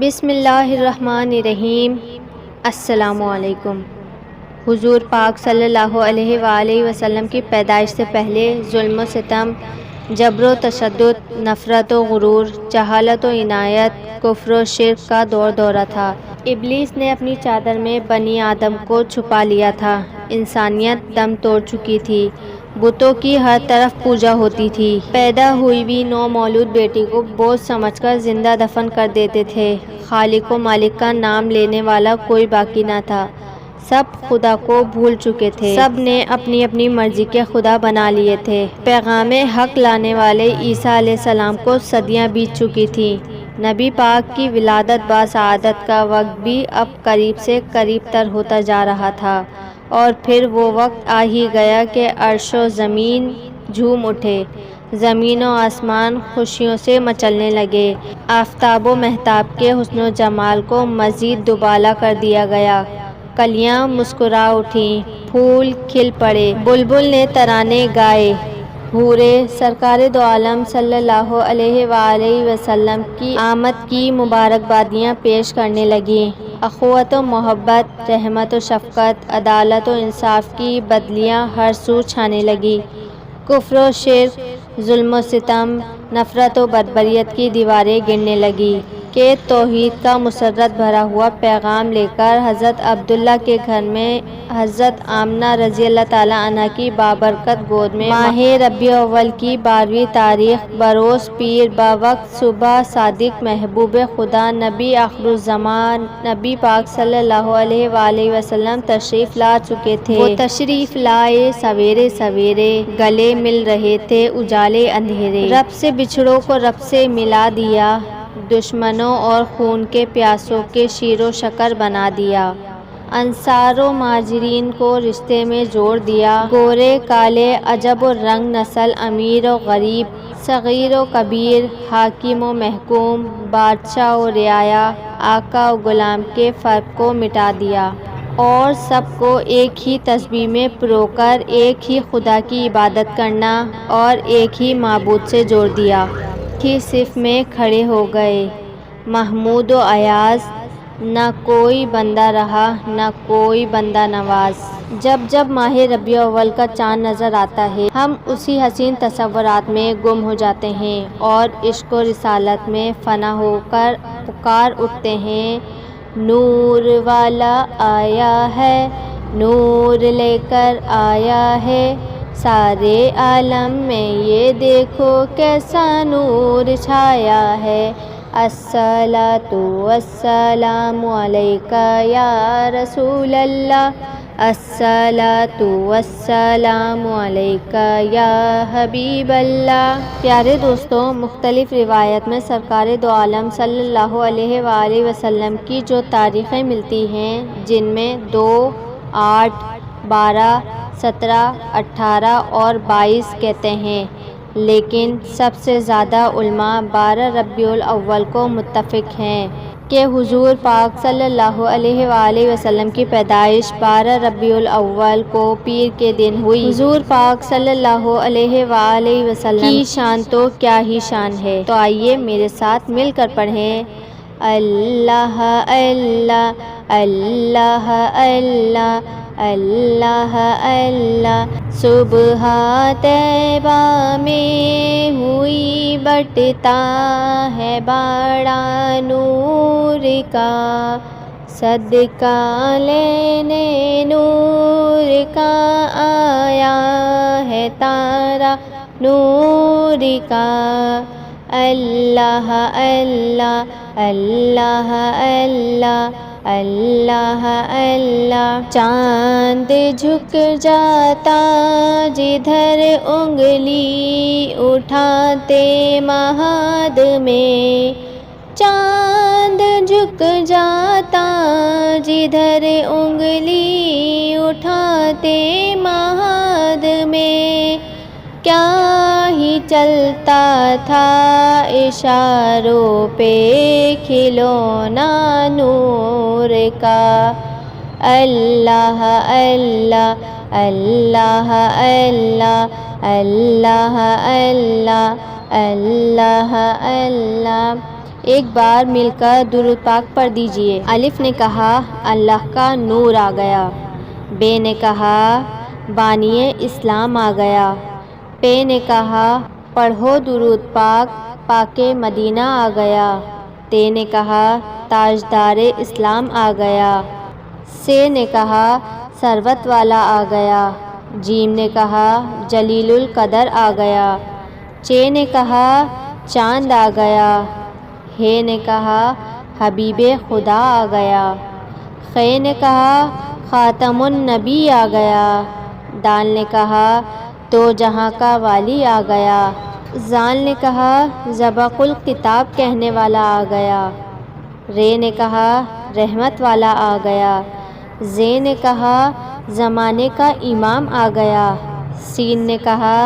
بسم اللہ الرحمن الرحیم۔ السلام علیکم۔ حضور پاک صلی اللہ علیہ وآلہ وسلم کی پیدائش سے پہلے ظلم و ستم، جبر و تشدد، نفرت و غرور، جہالت و عنایت، کفر و شرک کا دور دورہ تھا۔ ابلیس نے اپنی چادر میں بنی آدم کو چھپا لیا تھا۔ انسانیت دم توڑ چکی تھی۔ بتوں کی ہر طرف پوجا ہوتی تھی۔ پیدا ہوئی ہوئی نومولود بیٹی کو بوجھ سمجھ کر زندہ دفن کر دیتے تھے۔ خالق و مالک کا نام لینے والا کوئی باقی نہ تھا۔ سب خدا کو بھول چکے تھے۔ سب نے اپنی اپنی مرضی کے خدا بنا لیے تھے۔ پیغام حق لانے والے عیسیٰ علیہ السلام کو صدیاں بیت چکی تھیں۔ نبی پاک کی ولادت باسعادت کا وقت بھی اب قریب سے قریب تر ہوتا جا رہا تھا، اور پھر وہ وقت آ ہی گیا کہ عرش و زمین جھوم اٹھے، زمین و آسمان خوشیوں سے مچلنے لگے۔ آفتاب و مہتاب کے حسن و جمال کو مزید دوبالا کر دیا گیا۔ کلیاں مسکرا اٹھیں، پھول کھل پڑے، بلبل نے ترانے گائے، حوریں سرکار دو عالم صلی اللہ علیہ وآلہ وسلم کی آمد کی مبارکبادیاں پیش کرنے لگیں۔ اخوت و محبت، رحمت و شفقت، عدالت و انصاف کی بدلیاں ہر سو چھانے لگیں۔ کفر و شرک، ظلم و ستم، نفرت و بربریت کی دیواریں گرنے لگیں کہ توحید کا مسرت بھرا ہوا پیغام لے کر حضرت عبداللہ کے گھر میں حضرت آمنہ رضی اللہ تعالیٰ عنہا کی بابرکت گود میں ماہ ربیع الاول کی 12ویں تاریخ بروز پیر بوقت صبح صادق محبوب خدا نبی آخر الزمان نبی پاک صلی اللہ علیہ وآلہ وسلم تشریف لا چکے تھے۔ وہ تشریف لائے سویرے سویرے، گلے مل رہے تھے اجالے اندھیرے۔ رب سے بچھڑوں کو رب سے ملا دیا، دشمنوں اور خون کے پیاسوں کے شیر و شکر بنا دیا۔ انصار و مہاجرین کو رشتے میں جوڑ دیا۔ گورے کالے، عجب و رنگ نسل، امیر و غریب، صغیر و کبیر، حاکم و محکوم، بادشاہ و رعایا، آقا و غلام کے فرق کو مٹا دیا، اور سب کو ایک ہی تسبیح میں پرو کر ایک ہی خدا کی عبادت کرنا اور ایک ہی معبود سے جوڑ دیا۔ ایک ہی صف میں کھڑے ہو گئے، محمود و ایاز، نہ کوئی بندہ رہا نہ کوئی بندہ نواز۔ جب جب ماہ ربیع الاول کا چاند نظر آتا ہے، ہم اسی حسین تصورات میں گم ہو جاتے ہیں اور عشق و رسالت میں فنا ہو کر پکار اٹھتے ہیں، نور والا آیا ہے، نور لے کر آیا ہے، سارے عالم میں یہ دیکھو کیسا نور چھایا ہے، الصلاۃ والسلام علیک یا رسول اللہ، الصلاۃ والسلام علیک یا حبیب اللہ۔ پیارے دوستو، مختلف روایت میں سرکار دو عالم صلی اللہ علیہ وآلہ وسلم کی جو تاریخیں ملتی ہیں، جن میں 2، 8، 12، 17، 18 اور 22 کہتے ہیں، لیکن سب سے زیادہ علماء 12 ربیع الاول کو متفق ہیں کہ حضور پاک صلی اللہ علیہ وآلہ وسلم کی پیدائش 12 ربیع الاول کو پیر کے دن ہوئی۔ حضور پاک صلی اللہ علیہ وآلہ وسلم کی شان تو کیا ہی شان ہے، تو آئیے میرے ساتھ مل کر پڑھیں، اللہ اللہ اللہ اللہ اللہ اللہ۔ صبح طیبہ میں ہوئی بٹتا ہے بڑا نور کا، صدقہ لینے نور کا آیا ہے تارا نور کا، اللہ اللہ اللہ اللہ اللہ اللہ۔ چاند جھک جاتا جدھر انگلی اٹھاتے مہاد میں، چاند جھک جاتا جدھر انگلی اٹھاتے مہاد میں، کیا ہی چلتا تھا اشاروں پہ کھلونا نور کا، اللہ اللہ اللہ اللہ اللہ اللہ اللہ اللہ۔ ایک بار مل کر درود پاک پڑھ دیجئے۔ الف نے کہا اللہ کا نور آ گیا۔ بے نے کہا بانی اسلام آ گیا۔ پے نے کہا پڑھو درود پاک پاک مدینہ آ گیا۔ تے نے کہا تاجدار اسلام آ گیا۔ سے نے کہا ثروت والا آ گیا۔ جیم نے کہا جلیل القدر آ گیا۔ چے نے کہا چاند آ گیا۔ ہے نے کہا حبیب خدا آ گیا۔ خے نے کہا خاتم النبی آ گیا۔ دال نے کہا دو جہاں کا والی آ گیا۔ زال نے کہا ذبق الکتاب کہنے والا آ گیا۔ رے نے کہا رحمت والا آ گیا۔ زے نے کہا زمانے کا امام آ گیا۔ سین نے کہا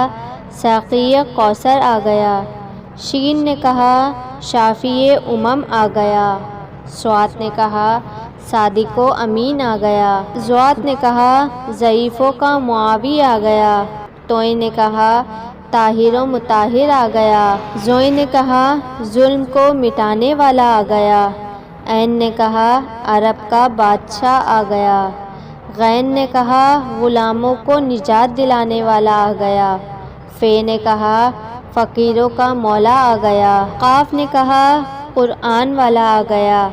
ساقی کوثر آ گیا۔ شین نے کہا شافی امم آ گیا۔ صاد نے کہا صادق و امین آ گیا۔ ضاد نے کہا ضعیفوں کا معاوی آ گیا۔ توئے نے کہا طاہر و مطہر آ گیا۔ زوئے نے کہا ظلم کو مٹانے والا آ گیا۔ عین نے کہا عرب کا بادشاہ آ گیا۔ غین نے کہا غلاموں کو نجات دلانے والا آ گیا۔ فے نے کہا فقیروں کا مولا آ گیا۔ قاف نے کہا قرآن والا آ گیا۔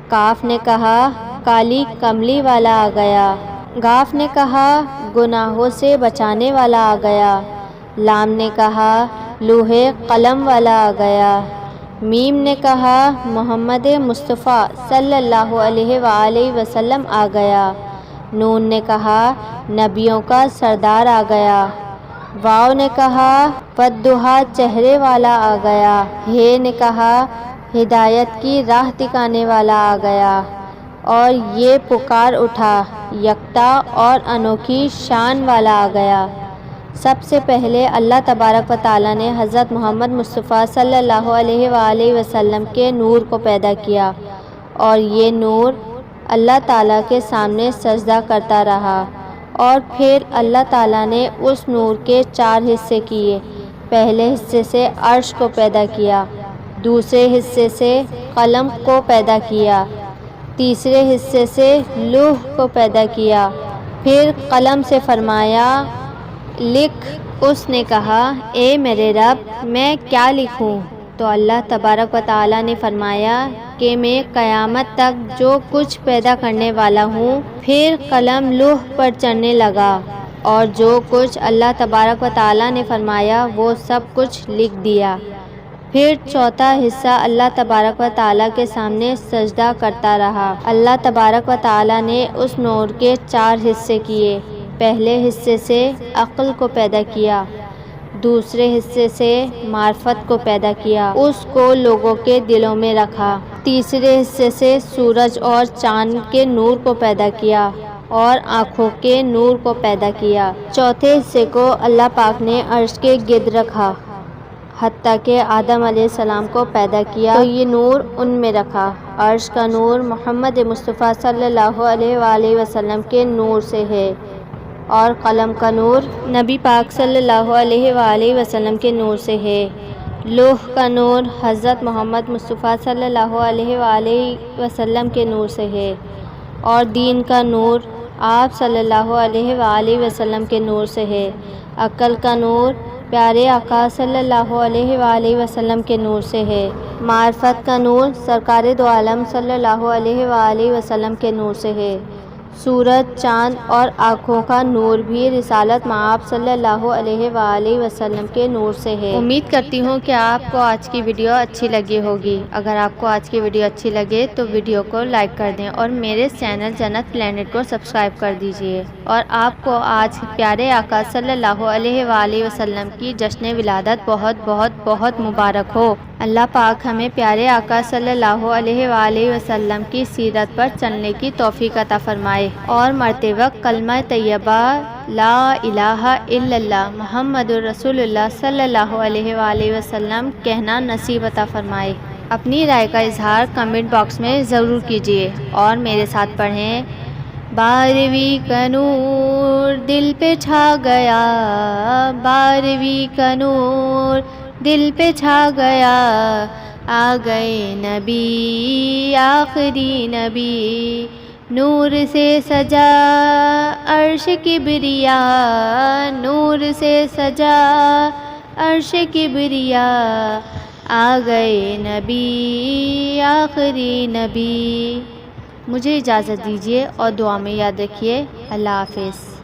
کاف نے کہا کالی کملی والا آ گیا۔ گاف نے کہا گناہوں سے بچانے والا آ گیا۔ لام نے کہا لوح قلم والا آ گیا۔ میم نے کہا محمد مصطفیٰ صلی اللہ علیہ وآلہ وسلم آ گیا۔ نون نے کہا نبیوں کا سردار آ گیا۔ واو نے کہا والضحیٰ چہرے والا آ گیا۔ ہے نے کہا ہدایت کی راہ دکھانے والا آ گیا۔ اور یہ پکار اٹھا یکتا اور انوکھی شان والا آ گیا۔ سب سے پہلے اللہ تبارک و تعالیٰ نے حضرت محمد مصطفیٰ صلی اللہ علیہ وآلہ وسلم کے نور کو پیدا کیا، اور یہ نور اللہ تعالیٰ کے سامنے سجدہ کرتا رہا، اور پھر اللہ تعالیٰ نے اس نور کے 4 حصے کیے۔ پہلے حصے سے عرش کو پیدا کیا، دوسرے حصے سے قلم کو پیدا کیا، تیسرے حصے سے لوح کو پیدا کیا، پھر قلم سے فرمایا لکھ۔ اس نے کہا اے میرے رب میں کیا لکھوں؟ تو اللہ تبارک و تعالیٰ نے فرمایا کہ میں قیامت تک جو کچھ پیدا کرنے والا ہوں۔ پھر قلم لوح پر چڑھنے لگا، اور جو کچھ اللہ تبارک و تعالیٰ نے فرمایا وہ سب کچھ لکھ دیا۔ پھر چوتھا حصہ اللہ تبارک و تعالیٰ کے سامنے سجدہ کرتا رہا۔ اللہ تبارک و تعالیٰ نے اس نور کے 4 حصے کیے۔ پہلے حصے سے عقل کو پیدا کیا، دوسرے حصے سے معرفت کو پیدا کیا، اس کو لوگوں کے دلوں میں رکھا، تیسرے حصے سے سورج اور چاند کے نور کو پیدا کیا اور آنکھوں کے نور کو پیدا کیا۔ چوتھے حصے کو اللہ پاک نے عرش کے گرد رکھا، حتیٰ کہ آدم علیہ السلام کو پیدا کیا تو یہ نور ان میں رکھا۔ عرش کا نور محمد مصطفیٰ صلی اللہ علیہ وآلہ وسلم کے نور سے ہے، اور قلم کا نور نبی پاک صلی اللہ علیہ وآلہ وسلم کے نور سے ہے۔ لوح کا نور حضرت محمد مصطفیٰ صلی اللہ علیہ وآلہ وسلم کے نور سے ہے، اور دین کا نور آپ صلی اللہ علیہ وآلہ وسلم کے نور سے ہے۔ عقل کا نور پیارے آقا صلی اللہ علیہ وآلہ وسلم کے نور سے ہے۔ معرفت کا نور سرکار دو عالم صلی اللہ علیہ وآلہ وسلم کے نور سے ہے۔ سورج، چاند اور آنکھوں کا نور بھی رسالت مآب صلی اللہ علیہ وآلہ وسلم کے نور سے ہے۔ امید کرتی ہوں کہ آپ کو آج کی ویڈیو اچھی لگی ہوگی۔ اگر آپ کو آج کی ویڈیو اچھی لگے تو ویڈیو کو لائک کر دیں، اور میرے چینل جنت پلینٹ کو سبسکرائب کر دیجیے۔ اور آپ کو آج پیارے آقا صلی اللہ علیہ وآلہ وسلم کی جشن ولادت بہت بہت بہت مبارک ہو۔ اللہ پاک ہمیں پیارے آقا صلی اللہ علیہ وآلہ وسلم کی سیرت پر چلنے کی توفیق عطا فرمائے، اور مرتے وقت کلمہ طیبہ لا الہ الا اللہ محمد الرسول اللہ صلی اللہ علیہ وآلہ وسلم کہنا نصیب عطا فرمائے۔ اپنی رائے کا اظہار کمنٹ باکس میں ضرور کیجیے، اور میرے ساتھ پڑھیں 12ویں کا نور دل پہ چھا گیا، 12ویں کا نور دل پہ چھا گیا، آ گئے نبی آخری نبی، نور سے سجا عرش کبریا، نور سے سجا عرش کبریا، آ گئے نبی آخری نبی۔ مجھے اجازت دیجیے اور دعا میں یاد رکھیے۔ اللہ حافظ۔